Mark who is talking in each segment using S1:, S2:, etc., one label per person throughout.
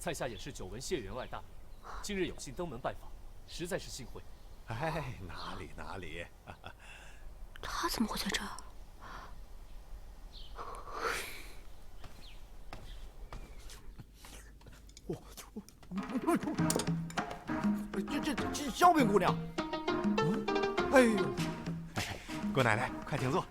S1: 在下也是久闻谢员外大名，今日有幸登门拜访，实在是幸会。
S2: 哎，哪里哪里。
S3: 他怎么会在这儿？
S4: 这萧冰姑娘。哎呦，
S2: 姑奶奶，快请坐。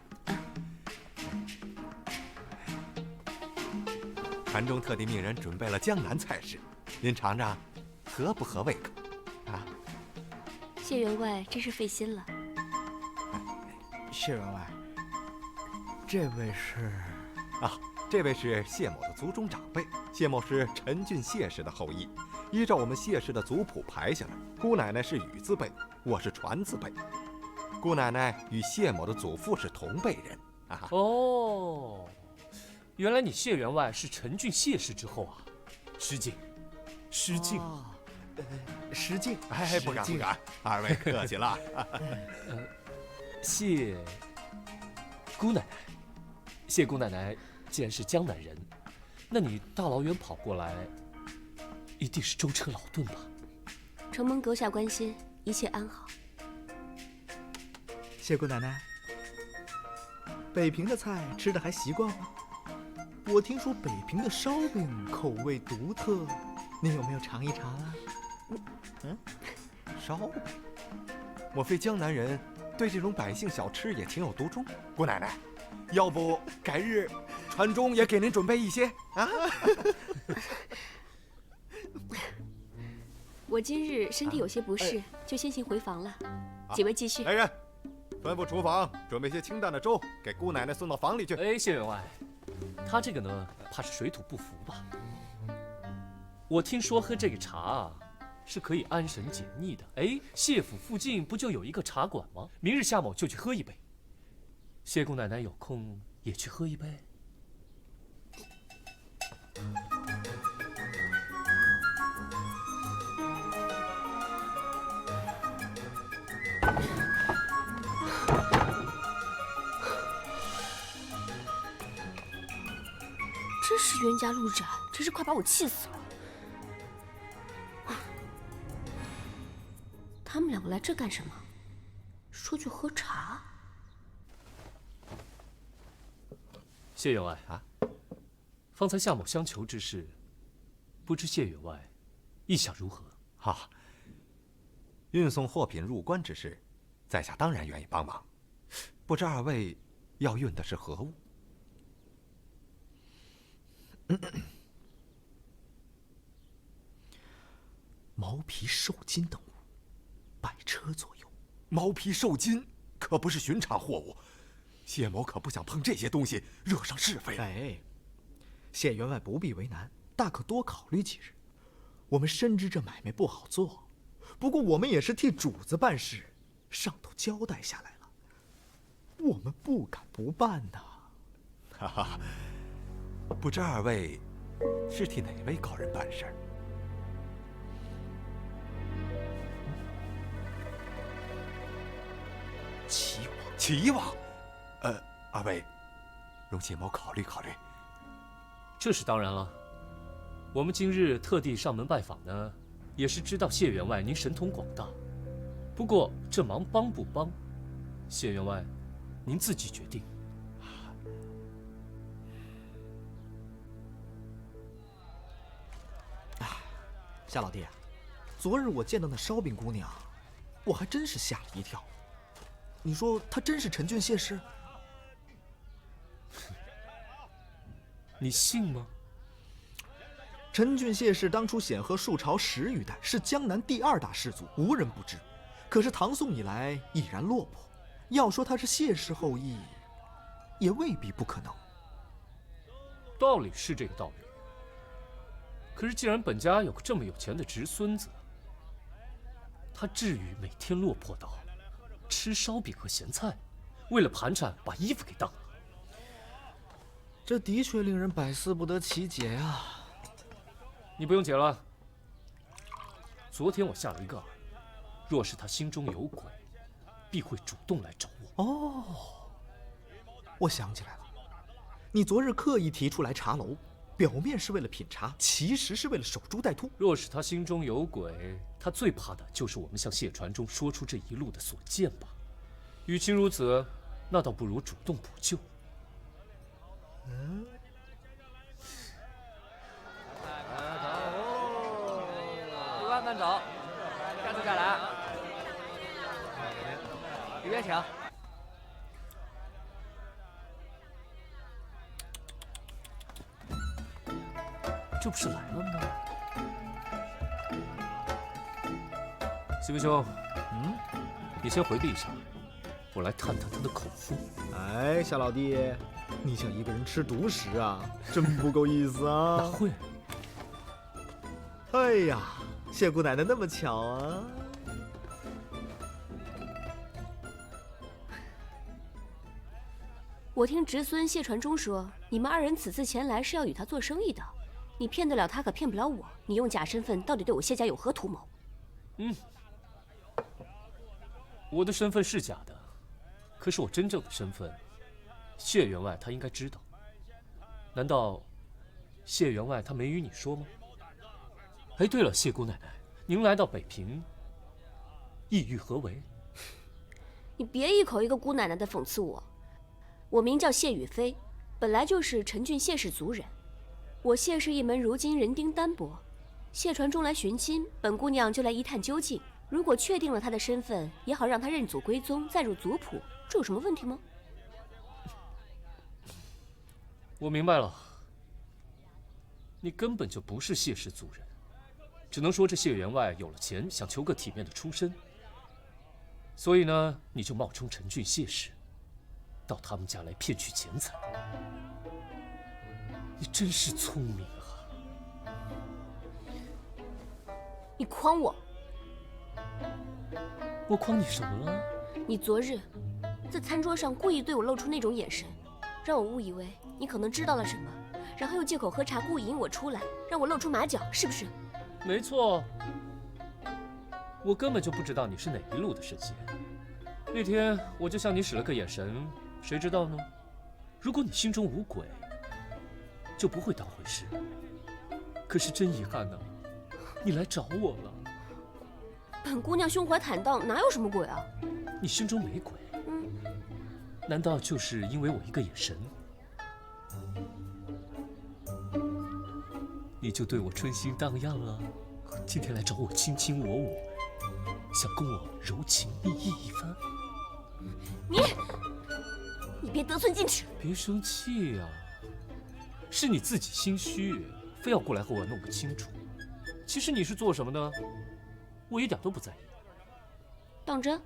S2: 禅宗特地命人准备了江南菜式，您尝尝，合不合胃口？啊，
S3: 谢员外真是费心了。
S4: 谢员外，这位是？
S2: 啊，这位是谢某的族中长辈，谢某是陈俊谢氏的后裔。依照我们谢氏的族谱排下来，姑奶奶是羽字辈，我是传字辈。姑奶奶与谢某的祖父是同辈人。啊，
S1: 哦，原来你谢员外是陈俊谢氏之后啊，失敬，失敬。
S4: 失敬。
S2: 哎，不敢不敢，二位客气了。
S1: 谢姑奶奶，谢姑奶奶既然是江南人，那你大老远跑过来，一定是舟车劳顿吧？
S3: 承蒙阁下关心，一切安好。
S4: 谢姑奶奶，北平的菜吃的还习惯吗？我听说北平的烧饼口味独特，您有没有尝一尝啊？
S2: 烧饼，莫非江南人对这种百姓小吃也情有独钟？姑奶奶，要不改日传中也给您准备一些啊？
S3: 我今日身体有些不适，就先行回房了。几位继续。
S2: 来人，吩咐厨房准备些清淡的粥，给姑奶奶送到房里去。
S1: 哎，谢员外，他这个呢，怕是水土不服吧？我听说喝这个茶啊，是可以安神解腻的。哎，谢府附近不就有一个茶馆吗？明日夏某就去喝一杯。谢姑奶奶有空也去喝一杯。
S3: 真是冤家路窄，真是快把我气死了。他们两个来这干什么？说去喝茶。
S1: 谢员外啊，方才夏某相求之事，不知谢员外意想如何？
S2: 好，运送货品入关之事，在下当然愿意帮忙。不知二位要运的是何物？
S4: 毛皮、寿金等物，100车左右。
S2: 毛皮寿金可不是寻常货物，谢某可不想碰这些东西，惹上是非。
S4: 哎，谢员外不必为难，大可多考虑几日。我们深知这买卖不好做，不过我们也是替主子办事，上头交代下来了，我们不敢不办呐。
S2: 哈哈，不知二位是替哪位高人办事儿？
S4: 齐王，
S2: 齐王，二位，容谢某考虑考虑。
S1: 这是当然了。我们今日特地上门拜访呢，也是知道谢员外您神通广大。不过这忙帮不帮，谢员外您自己决定。
S4: 夏老弟，昨日我见到那烧饼姑娘，我还真是吓了一跳。你说她真是陈俊谢氏？
S1: 你信吗？
S4: 陈俊谢氏当初显赫数朝10余代，是江南第2大氏族，无人不知。可是唐宋以来已然落魄，要说他是谢氏后裔，也未必不可能。
S1: 道理是这个道理。可是既然本家有个这么有钱的侄孙子，他至于每天落魄到吃烧饼和咸菜，为了盘缠把衣服给当了？
S4: 这的确令人百思不得其解呀。
S1: 你不用解了。昨天我下了一个饵，若是他心中有鬼，必会主动来找我。
S4: 哦，我想起来了，你昨日刻意提出来茶楼，表面是为了品茶，其实是为了守株待兔。
S1: 若是他心中有鬼，他最怕的就是我们向谢传忠说出这一路的所见吧。与其如此，那倒不如主动补救。
S5: 旅馆慢走，下次再来。里边请。
S1: 这不是来了吗？西文兄，你先回避一下，我来探探他的口风。
S4: 哎，小老弟，你想一个人吃独食啊？真不够意思啊！
S1: 哪会？
S4: 哎呀，谢姑奶奶那么巧啊！
S3: 我听侄孙谢传忠说，你们二人此次前来是要与他做生意的。你骗得了他，可骗不了我。你用假身份，到底对我谢家有何图谋？
S1: 我的身份是假的，可是我真正的身份，谢员外他应该知道。难道谢员外他没与你说吗？哎，对了，谢姑奶奶，您来到北平，意欲何为？
S3: 你别一口一个姑奶奶的讽刺我。我名叫谢雨飞，本来就是陈郡谢氏族人。我谢氏一门如今人丁单薄，谢传忠来寻亲，本姑娘就来一探究竟。如果确定了他的身份，也好让他认祖归宗，再入族谱，这有什么问题吗？
S1: 我明白了，你根本就不是谢氏族人，只能说这谢员外有了钱，想求个体面的出身，所以呢，你就冒充陈郡谢氏，到他们家来骗取钱财。你真是聪明啊！
S3: 你诓我！
S1: 我诓你什么了？
S3: 你昨日在餐桌上故意对我露出那种眼神，让我误以为你可能知道了什么，然后又借口喝茶故意引我出来，让我露出马脚，是不是？
S1: 没错，我根本就不知道你是哪一路的神仙。那天我就向你使了个眼神，谁知道呢？如果你心中无鬼，就不会当回事。可是真遗憾呐，你来找我了。
S3: 本姑娘胸怀坦荡，哪有什么鬼啊？
S1: 你心中没鬼？难道就是因为我一个眼神，你就对我春心荡漾了？今天来找我卿卿我我，想跟我柔情蜜意一番？
S3: 你别得寸进尺！
S1: 别生气啊！是你自己心虚，非要过来和我弄不清楚。其实你是做什么呢？我一点都不在意。
S3: 当真？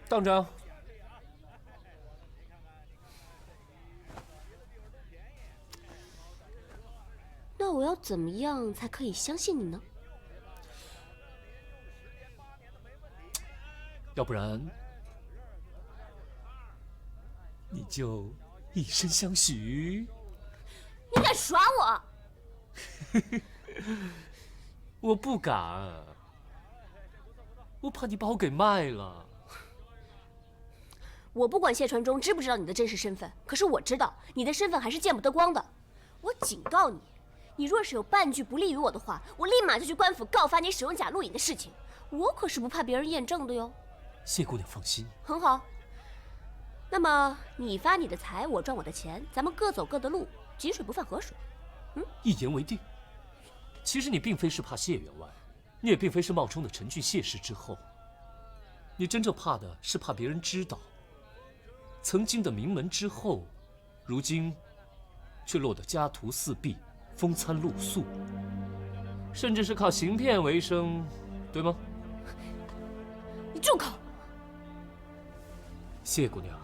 S1: 当真。
S3: 那我要怎么样才可以相信你呢？
S1: 要不然，你就以身相许。
S3: 你敢耍我？
S1: 我不敢，我怕你把我给卖了。
S3: 我不管谢传忠知不知道你的真实身份，可是我知道你的身份还是见不得光的。我警告你，你若是有半句不利于我的话，我立马就去官府告发你使用假录影的事情。我可是不怕别人验证的哟。
S1: 谢姑娘放心。
S3: 很好。那么你发你的财，我赚我的钱，咱们各走各的路，井水不犯河水。
S1: 一言为定。其实你并非是怕谢员外，你也并非是冒充的陈郡谢氏之后，你真正怕的是怕别人知道，曾经的名门之后，如今却落得家徒四壁、风餐露宿，甚至是靠行骗为生，对吗？
S3: 你住口！
S1: 谢姑娘，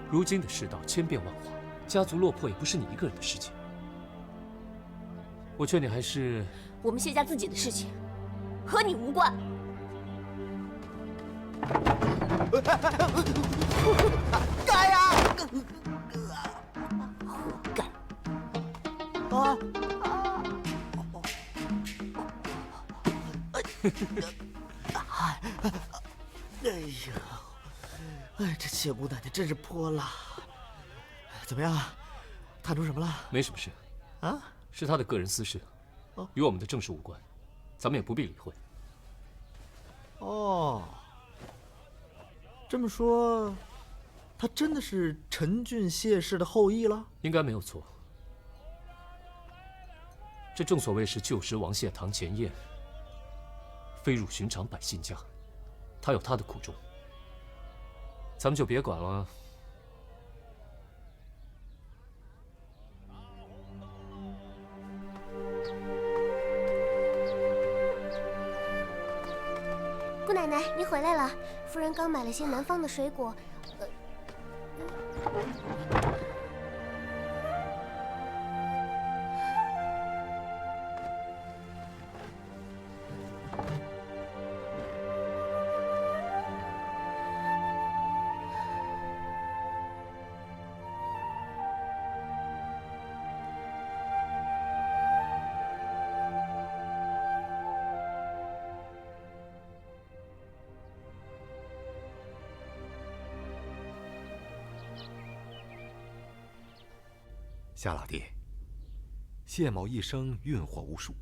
S1: 如今的世道千变万化，家族落魄也不是你一个人的事情。我劝你还是……
S3: 我们谢家自己的事情，和你无关。
S4: 该呀！
S3: 该。
S4: 啊！哎呀，哎，这谢姑奶奶真是泼辣。怎么样？谈出什么了？
S1: 没什么事，
S4: 啊？
S1: 是他的个人私事，与我们的正事无关，咱们也不必理会。
S4: 哦，这么说，他真的是陈俊谢氏的后裔了？
S1: 应该没有错。这正所谓是旧时王谢堂前燕，飞入寻常百姓家，他有他的苦衷，咱们就别管了。
S6: 姑奶奶，您回来了。夫人刚买了些南方的水果。
S2: 夏老弟，谢某一生运货无数，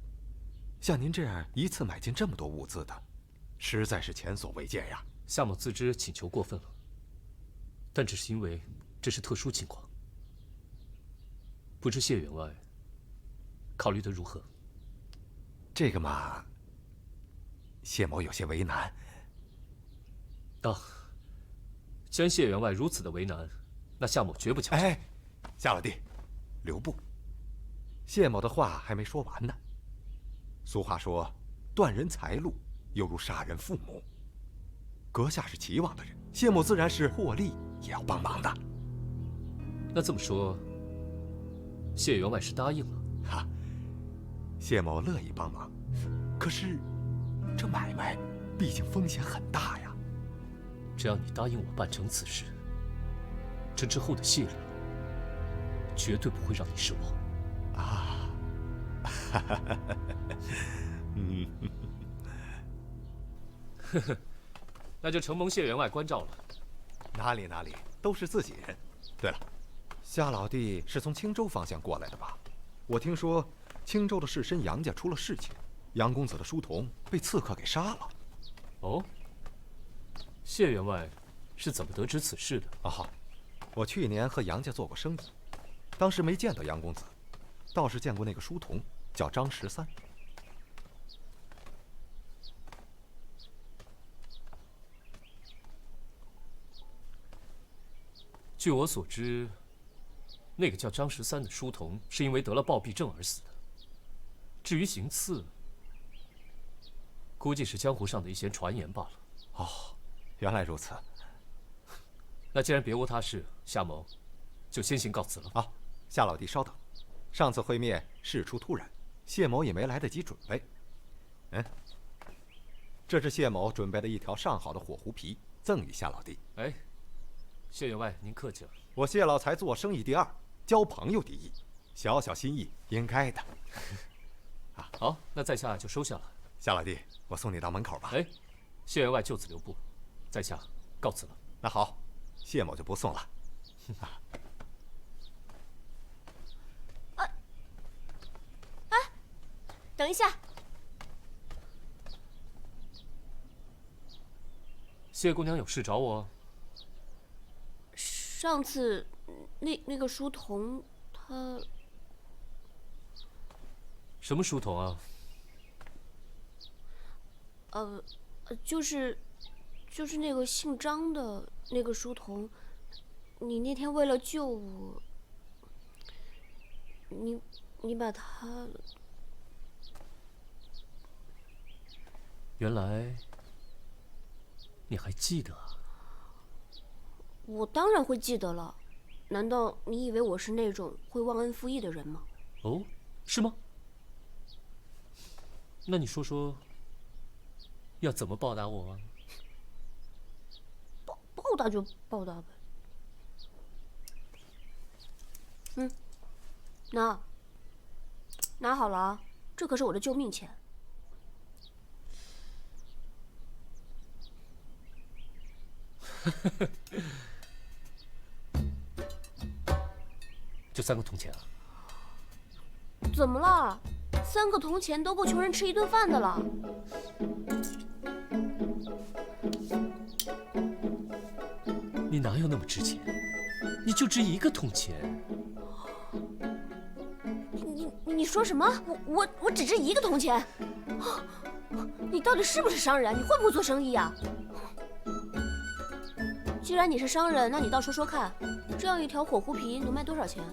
S2: 像您这样一次买进这么多物资的，实在是前所未见呀。
S1: 夏某自知请求过分了，但只是因为这是特殊情况，不知谢员外考虑得如何？
S2: 这个嘛，谢某有些为难。
S1: 既然谢员外如此的为难，那夏某绝不强求。
S2: 哎，夏老弟，留步。谢某的话还没说完呢。俗话说，断人财路犹如杀人父母。阁下是齐王的人，谢某自然是获利也要帮忙的。
S1: 那这么说，谢员外是答应了？
S2: 哈，谢某乐意帮忙，可是这买卖毕竟风险很大呀。
S1: 只要你答应我办成此事，这之后的谢礼绝对不会让你失望。
S2: 啊，嗯，
S1: 那就承蒙谢员外关照了。
S2: 哪里，都是自己人。对了，夏老弟是从青州方向过来的吧？我听说青州的士绅杨家出了事情，杨公子的书童被刺客给杀了。
S1: 哦，谢员外是怎么得知此事的？
S2: 哦，我去年和杨家做过生意，当时没见到杨公子，倒是见过那个书童，叫张13。
S1: 据我所知，那个叫张13的书童是因为得了暴毙症而死的。至于行刺，估计是江湖上的一些传言罢了。
S2: 哦，原来如此。
S1: 那既然别无他事，夏某就先行告辞了。
S2: 啊，夏老弟稍等，上次会面事出突然，谢某也没来得及准备。这是谢某准备的一条上好的火狐皮，赠与夏老弟。
S1: 哎，谢员外您客气了。
S2: 我谢老才做生意第二，交朋友第一，小小心意应该的。
S1: 好，那在下就收下了。
S2: 夏老弟，我送你到门口吧。
S1: 哎，谢员外就此留步，在下告辞了。
S2: 那好，谢某就不送了。
S3: 等一下，
S1: 谢姑娘有事找我？
S3: 上次那个书童他
S1: 什么书童啊？
S3: 就是那个姓张的那个书童，你那天为了救我，你把他……
S1: 原来你还记得啊？
S3: 我当然会记得了，难道你以为我是那种会忘恩负义的人吗？
S1: 哦，是吗？那你说说，要怎么报答我啊？
S3: 报答就报答呗。拿好了啊，这可是我的救命钱。
S1: 就3个铜钱啊？
S3: 怎么了？3个铜钱都够穷人吃1顿饭的了。
S1: 你哪有那么值钱？你就值1个铜钱。
S3: 你说什么？我只值1个铜钱？你到底是不是商人？你会不会做生意啊？既然你是商人，那你倒说说看，这样一条火狐皮能卖多少钱？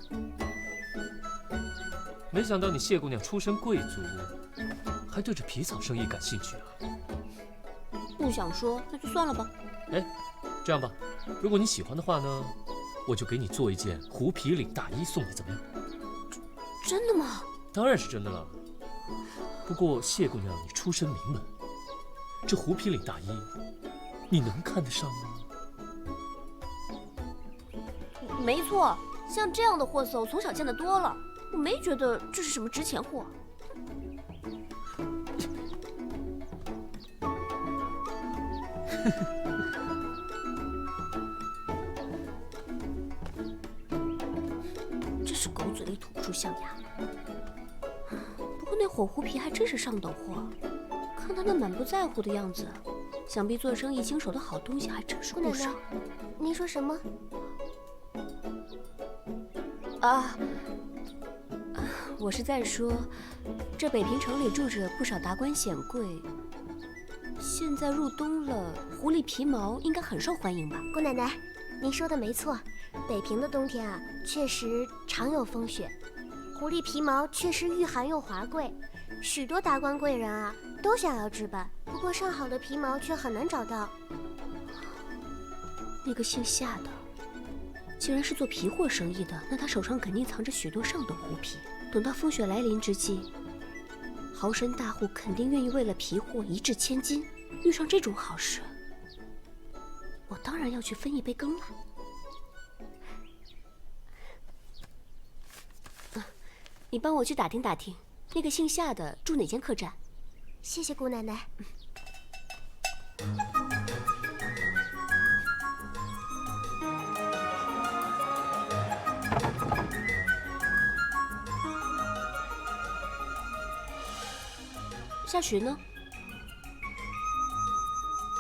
S1: 没想到你谢姑娘出身贵族，还对这皮草生意感兴趣啊？
S3: 不想说，那就算了吧。
S1: 哎，这样吧，如果你喜欢的话呢，我就给你做一件狐皮领大衣送你，怎么样？
S3: 真的吗？
S1: 当然是真的了。不过谢姑娘，你出身名门，这狐皮领大衣，你能看得上吗？
S3: 没错，像这样的货色我从小见得多了，我没觉得这是什么值钱货。真是狗嘴里吐不出象牙。不过那火狐皮还真是上等货，看他那满不在乎的样子，想必做生意经手的好东西还真是不少。
S6: 您说什么？
S3: 我是在说，这北平城里住着不少达官显贵，现在入冬了，狐狸皮毛应该很受欢迎吧？
S6: 姑奶奶，您说的没错，北平的冬天啊，确实常有风雪，狐狸皮毛确实御寒又华贵，许多达官贵人啊都想要置办，不过上好的皮毛却很难找到。
S3: 那个姓夏的，既然是做皮货生意的，那他手上肯定藏着许多上等狐皮。等到风雪来临之际，豪绅大户肯定愿意为了皮货一掷千金。遇上这种好事，我当然要去分一杯羹了。你帮我去打听打听，那个姓夏的住哪间客栈？
S6: 谢谢姑奶奶。
S3: 夏寻呢？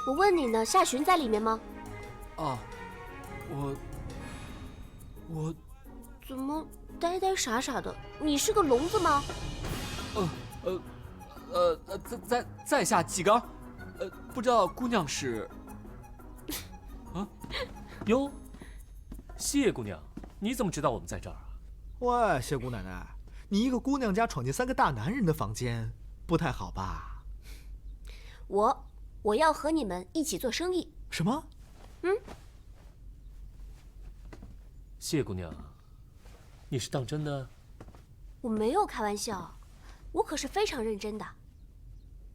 S3: 我问你呢，夏寻在里面吗？
S5: 啊，我
S3: 怎么呆呆傻傻的？你是个聋子吗？
S5: 在下纪刚，不知道姑娘是？啊，
S1: 哟，谢姑娘，你怎么知道我们在这儿啊？
S4: 喂，谢姑奶奶，你一个姑娘家闯进3个大男人的房间，不太好吧？
S3: 我要和你们一起做生意。
S4: 什么？
S1: 谢姑娘，你是当真的？
S3: 我没有开玩笑，我可是非常认真的。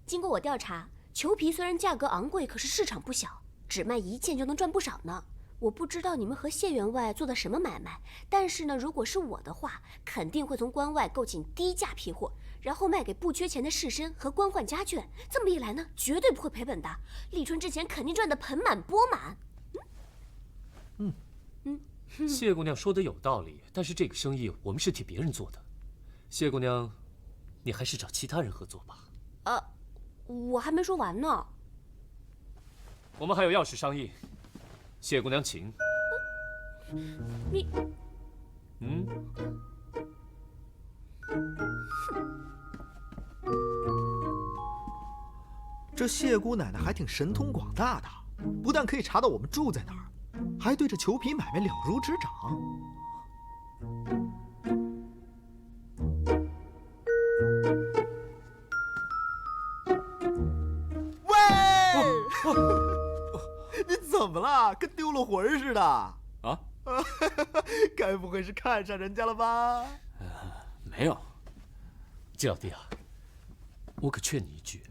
S3: 经过我调查，裘皮虽然价格昂贵，可是市场不小，只卖1件就能赚不少呢。我不知道你们和谢员外做的什么买卖，但是呢，如果是我的话，肯定会从关外购进低价皮货，然后卖给不缺钱的士绅和官宦家眷。这么一来呢，绝对不会赔本的。立春之前肯定赚得盆满钵满。
S1: 谢姑娘说的有道理，但是这个生意我们是替别人做的。谢姑娘，你还是找其他人合作吧。
S3: 我还没说完呢。
S1: 我们还有要事商议。谢姑娘，请。
S3: 你，
S4: 这谢姑奶奶还挺神通广大的，不但可以查到我们住在哪儿，还对这裘皮买卖了如指掌。喂，你怎么了？跟丢了魂似的啊？该不会是看上人家了吧？
S5: 没有。
S1: 季老弟啊，我可劝你一句，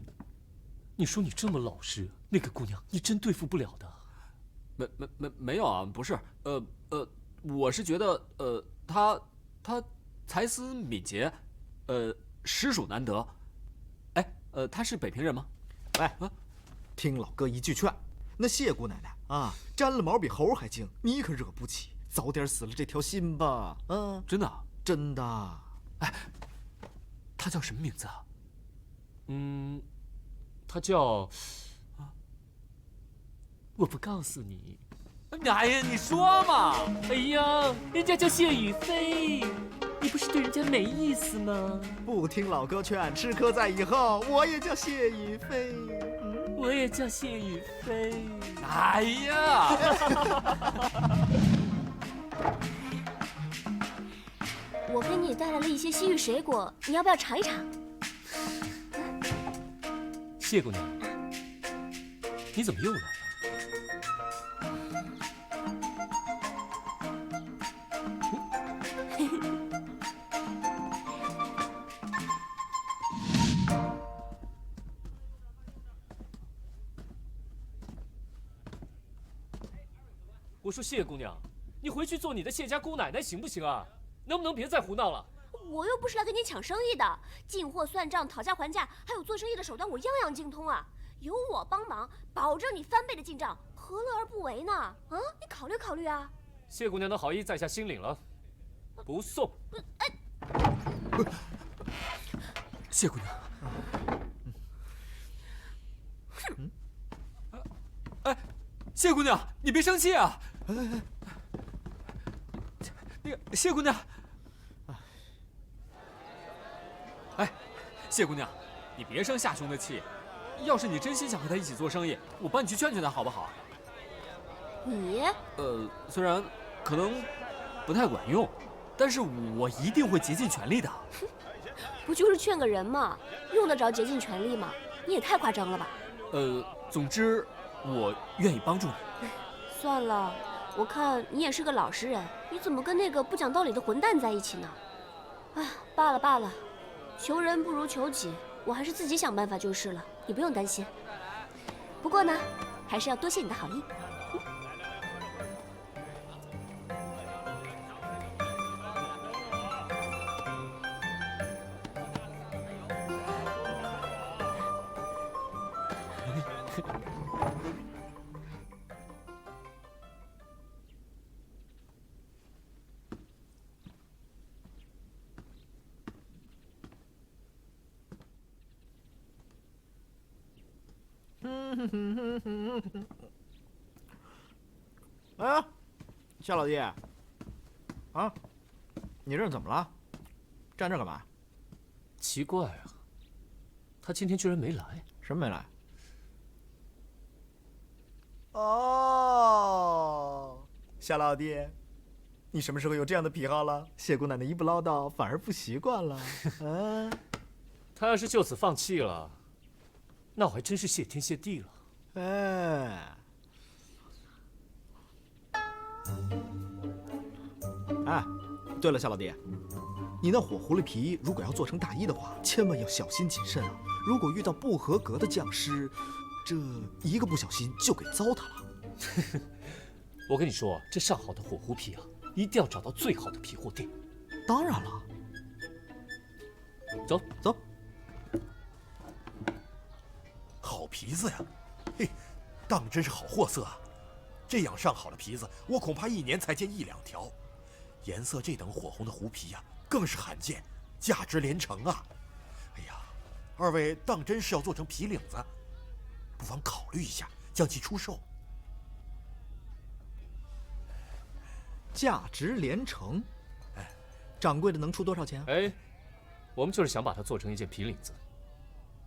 S1: 你说你这么老实，那个姑娘你真对付不了的。
S5: 没有啊，不是，我是觉得，他才思敏捷，实属难得。哎，他是北平人吗？
S4: 喂，听老哥一句劝，那谢姑奶奶啊，沾了毛比猴还精，你可惹不起。早点死了这条心吧。嗯，
S5: 真的？
S4: 真的。
S5: 他叫什么名字啊？
S1: 他叫……我不告诉你。
S5: 哎呀，你说嘛！
S1: 哎呀，人家叫谢雨菲，你不是对人家没意思吗？
S4: 不听老哥劝，吃颗在以后，我也叫谢雨菲。
S1: 我也叫谢雨菲。
S5: 哎呀！
S3: 我给你带来了一些西域水果，你要不要尝一尝？
S1: 谢姑娘，你怎么又来了？我说谢姑娘，你回去做你的谢家姑奶奶行不行啊？能不能别再胡闹了？
S3: 我又不是来跟你抢生意的，进货、算账、讨价还价，还有做生意的手段，我样样精通啊！有我帮忙，保证你翻倍的进账，何乐而不为呢？啊，你考虑考虑啊！
S1: 谢姑娘的好意在下心领了，不送。
S5: 谢姑娘。哎，谢姑娘，你别生气啊！那个谢姑娘，哎，谢姑娘，你别生夏兄的气。要是你真心想和他一起做生意，我帮你去劝劝他，好不好？
S3: 你
S5: 虽然可能不太管用，但是我一定会竭尽全力的。
S3: 不就是劝个人吗？用得着竭尽全力吗？你也太夸张了吧！
S5: 总之，我愿意帮助你。
S3: 算了，我看你也是个老实人，你怎么跟那个不讲道理的混蛋在一起呢？哎，罢了罢了，求人不如求己，我还是自己想办法就是了，你不用担心。不过呢，还是要多谢你的好意。
S4: 啊，夏老弟，啊，你这是怎么了？站这儿干嘛？
S1: 奇怪啊，他今天居然没来。
S4: 什么没来？哦，夏老弟，你什么时候有这样的癖好了？谢姑奶奶一不唠叨，反而不习惯了。嗯，
S1: 他要是就此放弃了，那我还真是谢天谢地了。
S4: 哎，哎，对了，夏老弟，你那火狐狸皮如果要做成大衣的话，千万要小心谨慎啊！如果遇到不合格的匠师，这一个不小心就给糟蹋了。
S1: 我跟你说，这上好的火狐皮啊，一定要找到最好的皮货店。
S4: 当然了，
S1: 走
S4: 走。
S2: 好皮子呀，嘿，当真是好货色啊！这样上好的皮子，我恐怕1年才见1、2条。颜色这等火红的狐皮呀，更是罕见，价值连城啊！哎呀，二位当真是要做成皮领子，不妨考虑一下，将其出售。
S4: 价值连城，掌柜的能出多少钱啊？
S1: 哎，我们就是想把它做成一件皮领子，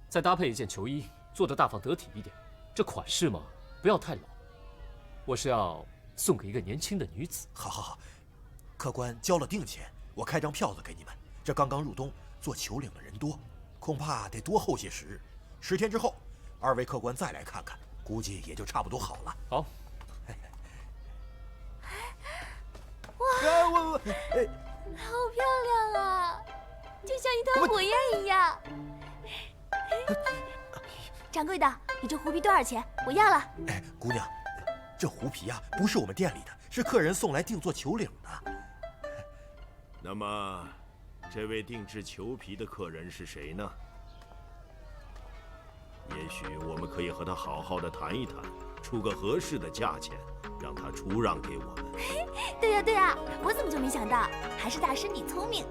S1: 再搭配一件球衣，做得大方得体一点。这款式嘛，不要太老。我是要送给一个年轻的女子。
S2: 好好好，客官交了定钱，我开张票子给你们。这刚刚入冬，做球领的人多，恐怕得多候些时日。10天之后，二位客官再来看看，估计也就差不多好了。
S1: 好。
S3: 好漂亮啊，就像一团火焰一样。掌柜的，你这狐皮多少钱？我要了。
S2: 哎，姑娘，这狐皮啊，不是我们店里的，是客人送来定做球领的。
S7: 那么，这位定制球皮的客人是谁呢？也许我们可以和他好好的谈一谈，出个合适的价钱。让他出让给我们。
S8: 对呀对呀，我怎么就没想到？还是大师你聪明。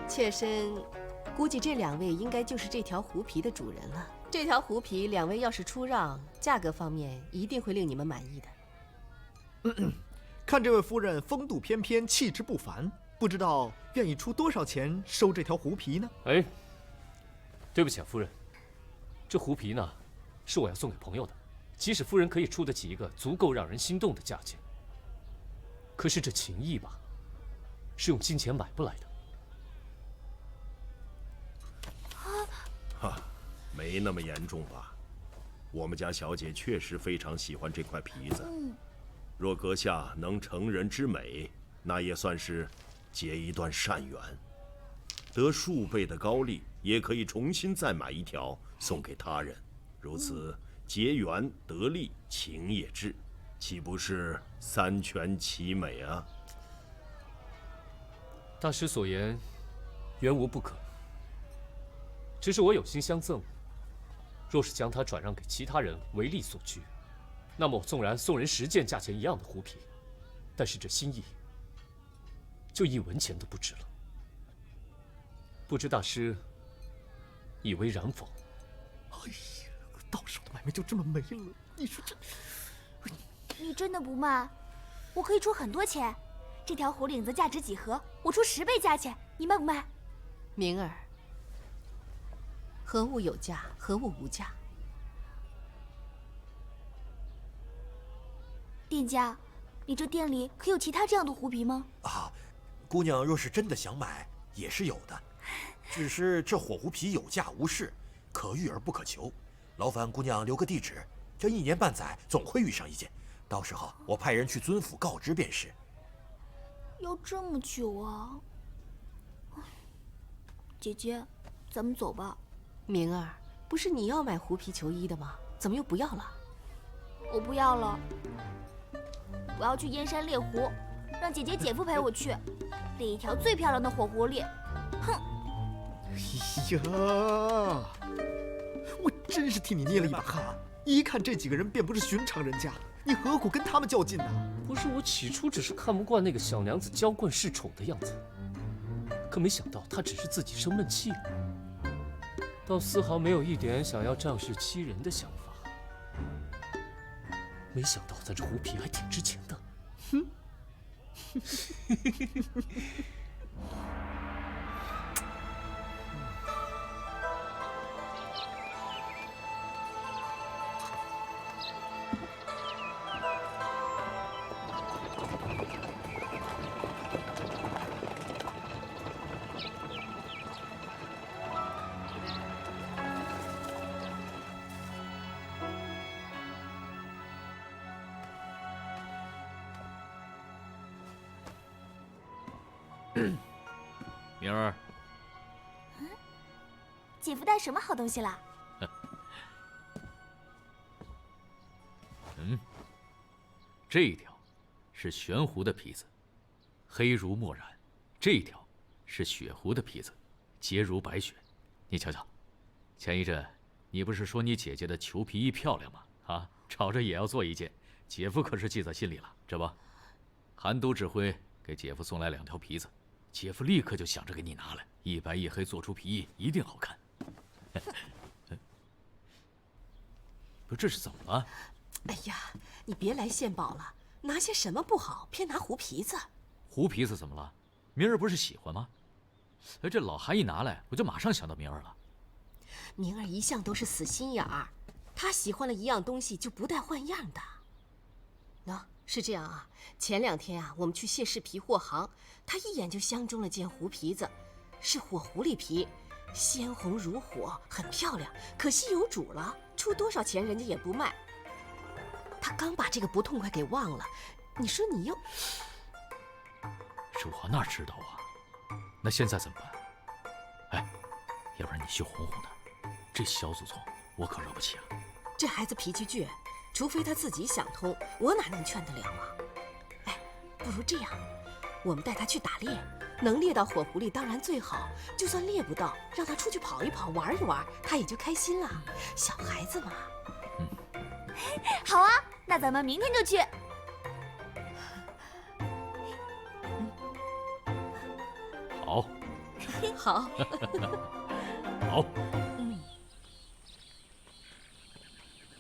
S9: 妾身估计这2位应该就是这条狐皮的主人了。这条狐皮2位要是出让，价格方面一定会令你们满意的。
S4: 看这位夫人风度翩翩，气质不凡，不知道愿意出多少钱收这条狐皮呢？
S1: 哎，对不起啊，夫人，这狐皮呢，是我要送给朋友的。即使夫人可以出得起一个足够让人心动的价钱，可是这情谊吧，是用金钱买不来的。
S7: 哈，没那么严重吧？我们家小姐确实非常喜欢这块皮子。若阁下能成人之美，那也算是结一段善缘，得数倍的高利，也可以重新再买一条送给他人，如此结缘得利，情也至，岂不是三全其美啊？
S1: 大师所言，原无不可。只是我有心相赠，若是将它转让给其他人为利所趋，那么我纵然送人10件价钱一样的狐皮，但是这心意就1文钱都不值了。不知大师以为然否？
S4: 哎呀，到手的买卖就这么没了，你说这……
S8: 你真的不卖？我可以出很多钱。这条狐领子价值几何？我出10倍价钱，你卖不卖？
S9: 明儿，何物有价，何物无价？
S8: 店家，你这店里可有其他这样的狐皮吗？
S10: 啊，姑娘若是真的想买，也是有的。只是这火狐皮有价无市，可遇而不可求。劳烦姑娘留个地址，这1年半载总会遇上一件，到时候我派人去尊府告知便是。
S8: 要这么久啊？姐姐，咱们走吧。
S9: 明儿，不是你要买狐皮球衣的吗？怎么又不要了？
S8: 我不要了，我要去燕山猎狐，让姐姐姐夫陪我去，猎一条最漂亮的火狐狸。哼！
S4: 哎呀，我真是替你捏了一把汗。一看这几个人便不是寻常人家，你何苦跟他们较劲呢？
S1: 不是，我起初只是看不惯那个小娘子娇惯恃宠的样子，可没想到她只是自己生闷气了，倒丝毫没有一点想要仗势欺人的想法。没想到咱这狐皮还挺值钱的。哼。
S11: 明儿，
S8: 姐夫带什么好东西啦？
S11: 这一条是玄狐的皮子，黑如墨染；这一条是雪狐的皮子，洁如白雪。你瞧瞧，前一阵你不是说你姐姐的裘皮衣漂亮吗？啊，吵着也要做一件，姐夫可是记在心里了。这不，韩都指挥给姐夫送来2条皮子，姐夫立刻就想着给你拿来，一白一黑做出皮衣，一定好看。不，这是怎么了？
S9: 哎呀，你别来献宝了，拿些什么不好，偏拿狐皮子。
S11: 狐皮子怎么了？明儿不是喜欢吗？哎，这老韩一拿来，我就马上想到明儿了。
S9: 明儿一向都是死心眼儿，他喜欢了一样东西就不带换样的。喏，是这样啊，前2天啊，我们去谢氏皮货行，他一眼就相中了件狐皮子，是火狐狸皮，鲜红如火，很漂亮，可惜有主了，出多少钱人家也不卖。他刚把这个不痛快给忘了，你说你又……
S11: 是我哪知道啊？那现在怎么办？哎，要不然你去哄哄他，这小祖宗我可惹不起啊。
S9: 这孩子脾气倔，除非他自己想通，我哪能劝得了啊？哎，不如这样，我们带他去打猎，能猎到火狐狸当然最好，就算猎不到，让他出去跑一跑，玩一玩，他也就开心了。小孩子嘛。
S8: 那咱们明天就去。
S11: 好，
S9: 好，
S11: 好，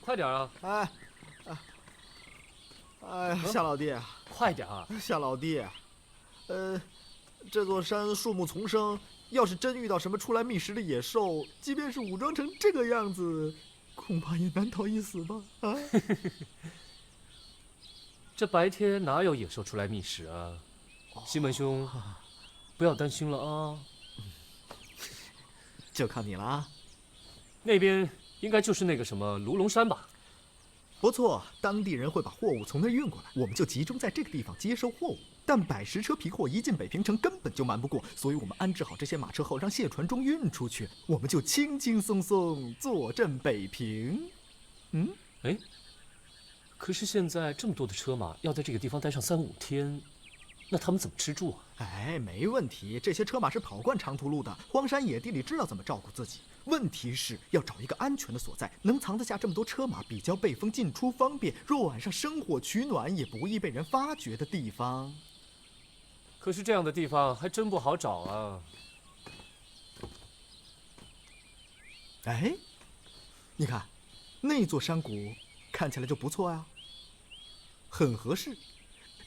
S1: 快点啊！
S4: 哎，夏老弟，
S1: 快点啊！
S4: 夏老弟，这座山树木丛生，要是真遇到什么出来觅食的野兽，即便是武装成这个样子，恐怕也难逃一死吧？啊！
S1: 这白天哪有野兽出来觅食啊？西门兄，不要担心了啊。
S4: 就靠你了啊！
S1: 那边应该就是那个什么卢龙山吧？
S4: 不错，当地人会把货物从那儿运过来，我们就集中在这个地方接收货物。但110车皮货一进北平城，根本就瞒不过，所以我们安置好这些马车后，让卸船中运出去，我们就轻轻松松坐镇北平。
S1: 哎，可是现在这么多的车马要在这个地方待上3、5天，那他们怎么吃住啊？
S4: 哎，没问题，这些车马是跑惯长途路的，荒山野地里知道怎么照顾自己。问题是要找一个安全的所在，能藏得下这么多车马，比较背风，进出方便。若晚上生火取暖，也不易被人发觉的地方。
S1: 可是这样的地方还真不好找啊。
S4: 哎，你看，那座山谷看起来就不错呀，很合适，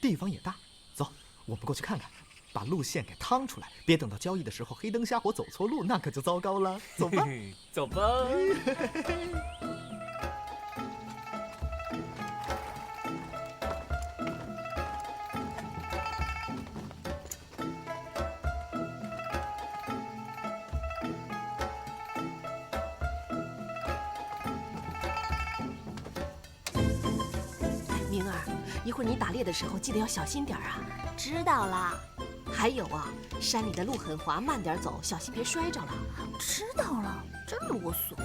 S4: 地方也大。走，我们过去看看。把路线给趟出来，别等到交易的时候黑灯瞎火走错路，那可就糟糕了。走吧，
S1: 走吧。
S9: 明儿，一会儿你打猎的时候记得要小心点啊。
S8: 知道了。
S9: 还有啊，山里的路很滑，慢点走，小心别摔着了。
S8: 知道了，真啰嗦。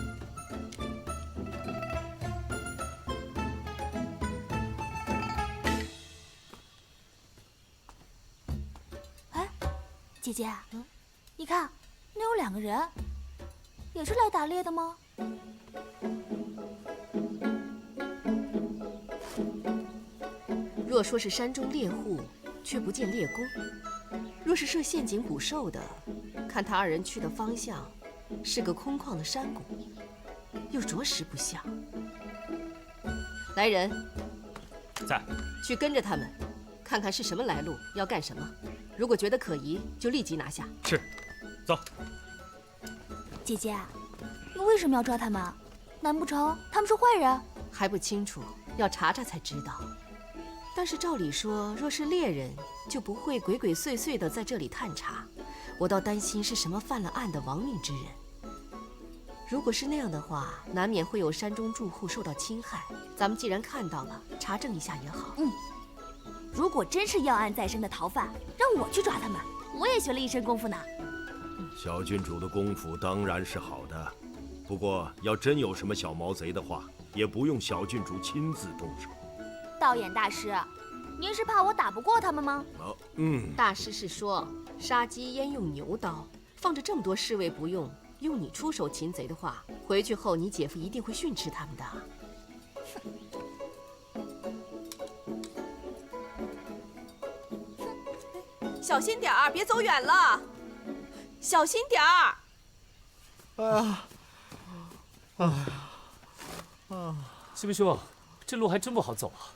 S8: 哎，姐姐，你看，那有2个人，也是来打猎的吗？
S9: 若说是山中猎户，却不见猎工。若是设陷阱捕兽的，看他2人去的方向，是个空旷的山谷，又着实不像。来人，
S1: 在，
S9: 去跟着他们，看看是什么来路，要干什么。如果觉得可疑，就立即拿下。
S1: 是，走。
S8: 姐姐，你为什么要抓他们？难不成他们是坏人？
S9: 还不清楚，要查查才知道。但是照理说，若是猎人，就不会鬼鬼祟祟地在这里探查。我倒担心是什么犯了案的亡命之人。如果是那样的话，难免会有山中住户受到侵害。咱们既然看到了，查证一下也好。
S8: 如果真是要案在身的逃犯，让我去抓他们，我也学了一身功夫呢。
S7: 小郡主的功夫当然是好的，不过要真有什么小毛贼的话，也不用小郡主亲自动手。
S8: 道眼大师，您是怕我打不过他们吗？
S9: 大师是说，杀鸡焉用牛刀，放着这么多侍卫不用，用你出手擒贼的话，回去后你姐夫一定会训斥他们的。小心点儿，别走远了。小心点儿。
S1: 西门兄，这路还真不好走啊。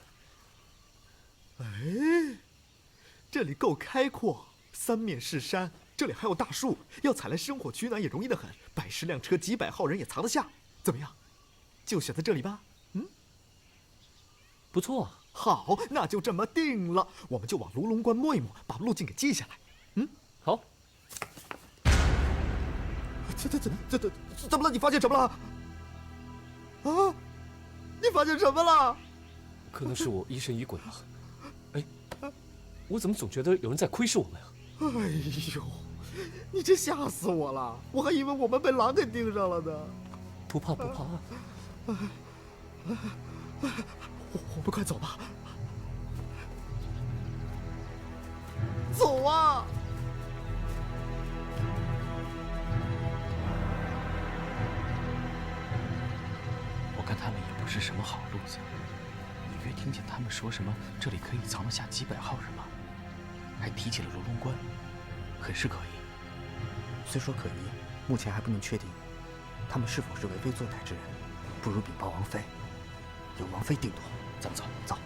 S4: 哎，这里够开阔，三面是山，这里还有大树，要采来生火取暖也容易得很，110辆车、几百号人也藏得下。怎么样？就选在这里吧。
S1: 不错啊。
S4: 好，那就这么定了。我们就往卢龙关摸一摸，把路径给记下来。
S1: 好。
S4: 怎么了？你发现什么了？啊？你发现什么了？
S1: 可能是我疑神疑鬼了。哎，我怎么总觉得有人在窥视我们呀？
S4: 哎呦，你这吓死我了！我还以为我们被狼给盯上了呢。
S1: 不怕不怕。
S4: 我们快走吧。走啊！
S11: 我看他们也不是什么好路子。
S12: 约听见他们说什么这里可以藏得下几百号人吗？还提起了罗龙关，很是可疑。
S4: 虽说可疑，目前还不能确定他们是否是为非作歹之人。不如禀报王妃，由王妃定夺。
S12: 咱们走，
S4: 走。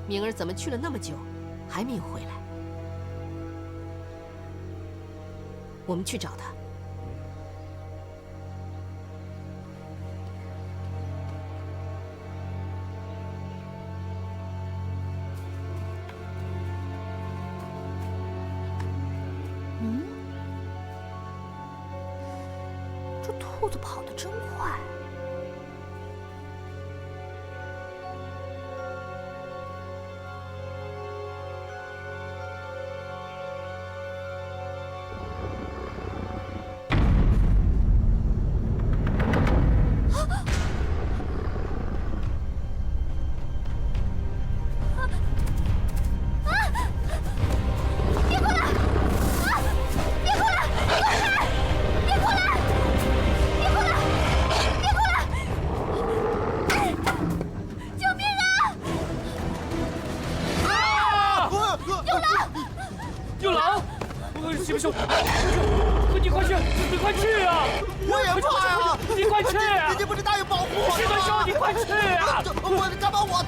S9: 明儿怎么去了那么久，还没有回来？我们去找他。
S8: 这兔子跑得真快。
S1: 兄，你快去，你快去啊！
S4: 我也怕呀！
S1: 你快去啊！
S4: 人家不是答应保护我
S1: 是的，兄，你快去啊！
S4: 我干嘛我？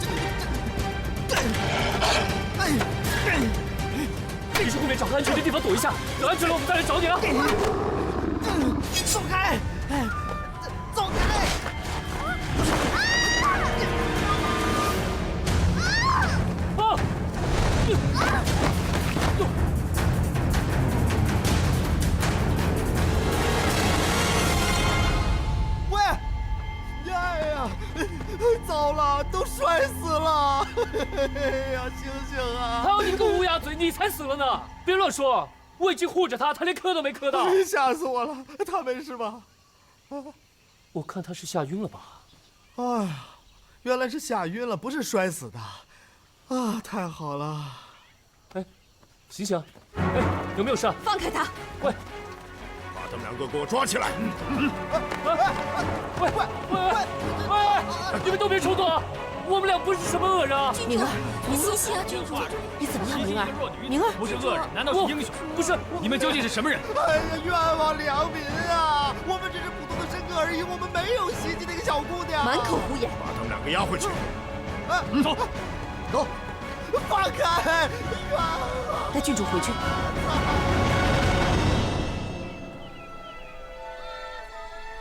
S1: 你去后面找个安全的地方躲一下，等安全了我们再来找你啊！
S4: 走开！走开！糟了，都摔死了！哎呀，醒醒啊！
S1: 还有你个乌鸦嘴，你才死了呢！别乱说，我已经护着他，他连磕都没磕到。
S4: 吓死我了！他没事吧？
S1: 我看他是吓晕了吧？
S4: 哎呀，原来是吓晕了，不是摔死的。啊，太好了！
S1: 哎，醒醒！哎，有没有事？
S9: 放开他！
S1: 喂！
S7: 把他们两个给我抓起来！
S1: 喂！你们都别冲动啊！我们俩不是什么恶人啊！
S9: 明儿，你醒醒啊，郡主！你怎么样，明儿？明儿
S11: 不是恶人，难道是英雄？
S1: 不是，
S11: 你们究竟是什么人？
S4: 哎呀，冤枉良民啊！我们只是普通的生客而已，我们没有袭击那个小姑娘。
S9: 满口胡言！
S7: 把他们两个押回去。
S11: 走，
S4: 走，放开！冤枉！
S9: 带郡主回去。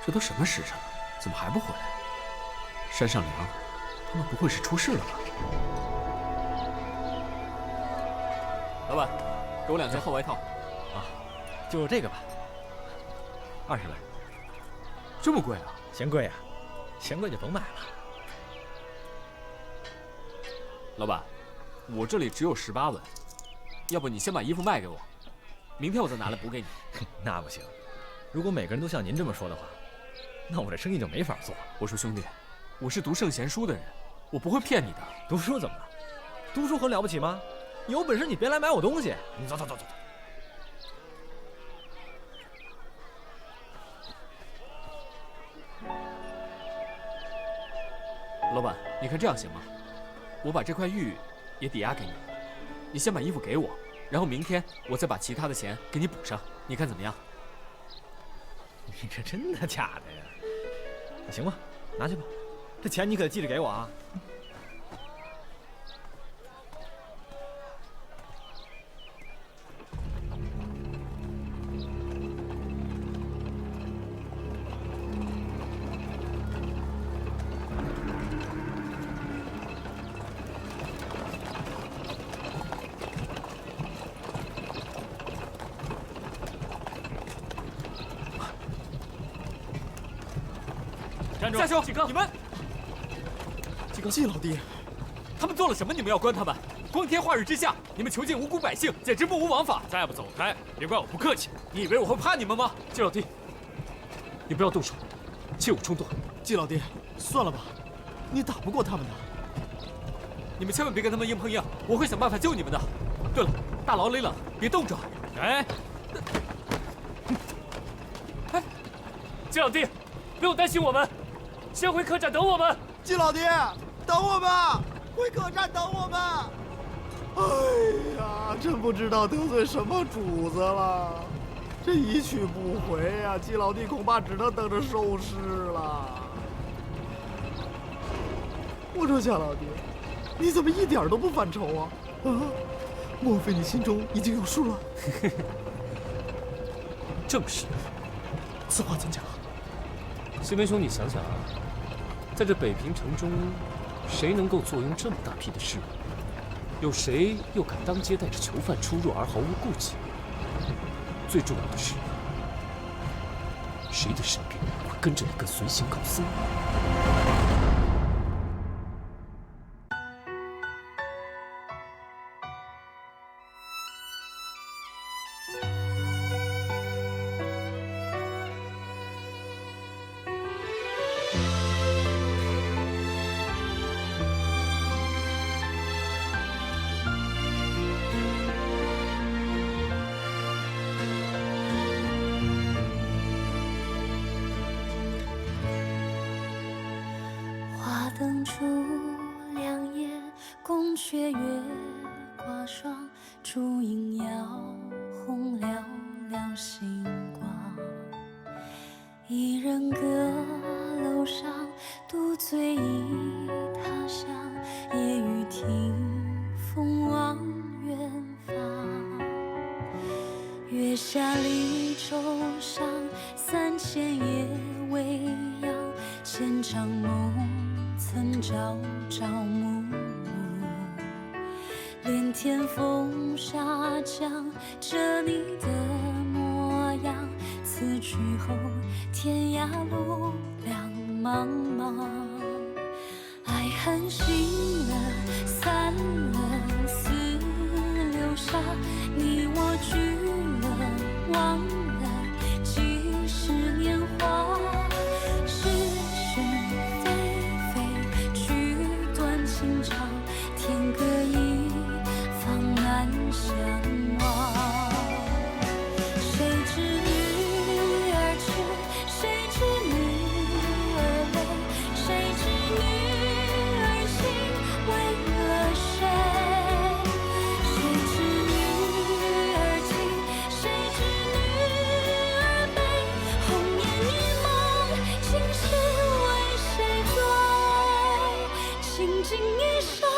S5: 这都什么时辰了，怎么还不回来？山上凉，他们不会是出事了吧？老板，给我2件厚外套。
S12: 啊，就这个吧，20来。
S5: 这么贵啊？
S12: 嫌贵啊？嫌贵就甭买了。
S5: 老板，我这里只有18文，要不你先把衣服卖给我，明天我再拿来补给你。
S12: 那不行，如果每个人都像您这么说的话，那我这生意就没法做。
S5: 我说兄弟，我是读圣贤书的人，我不会骗你的。
S12: 读书怎么了？读书很了不起吗？有本事你别来买我东西。你走。
S5: 老板，你看这样行吗？我把这块玉也抵押给你，你先把衣服给我，然后明天我再把其他的钱给你补上，你看怎么样？
S12: 你这真的假的呀？行吧，拿去吧，这钱你可得记着给我啊。
S5: 站住！夏兄，你们，
S4: 季老弟，
S5: 他们做了什么？你们要关他们？光天化日之下，你们囚禁无辜百姓，简直目无王法！
S11: 再不走开，别怪我不客气。
S5: 你以为我会怕你们吗？
S1: 季老弟，你不要动手，切勿冲动。
S4: 季老弟，算了吧，你打不过他们的。
S5: 你们千万别跟他们硬碰硬，我会想办法救你们的。对了，大牢里冷，别冻着。
S1: 哎，季老弟，不用担心我们，先回客栈等我们。
S4: 季老弟，等我们，回客栈等我们。哎呀，真不知道得罪什么主子了，这一去不回呀，季老弟恐怕只能等着收尸了。我说夏老弟，你怎么一点都不犯愁啊？啊，莫非你心中已经有数了？
S1: 正是。
S4: 此话怎讲？
S1: 西门兄，你想想啊，在这北平城中，谁能够坐拥这么大批的尸物？有谁又敢当街带着囚犯出入而毫无顾忌？最重要的是，谁的身边会跟着一个随行高僧？
S13: 灯烛两夜，宫阙月挂霜，烛影摇红寥寥星光。一人阁楼上，独醉忆他乡。夜雨听风望远方。月下离舟上，3000夜未央。千场梦。曾朝朝暮暮，连天风沙降，着你的模样。此去后，天涯路两茫茫。爱恨醒了，散了，似流沙。你我聚了，忘了，几十年华。天各一方，难相忘。谁知女儿痴，谁知女儿泪，谁知女儿心为了谁？谁知女儿情，谁知女儿悲？红颜一梦，今世为谁醉？倾尽一生。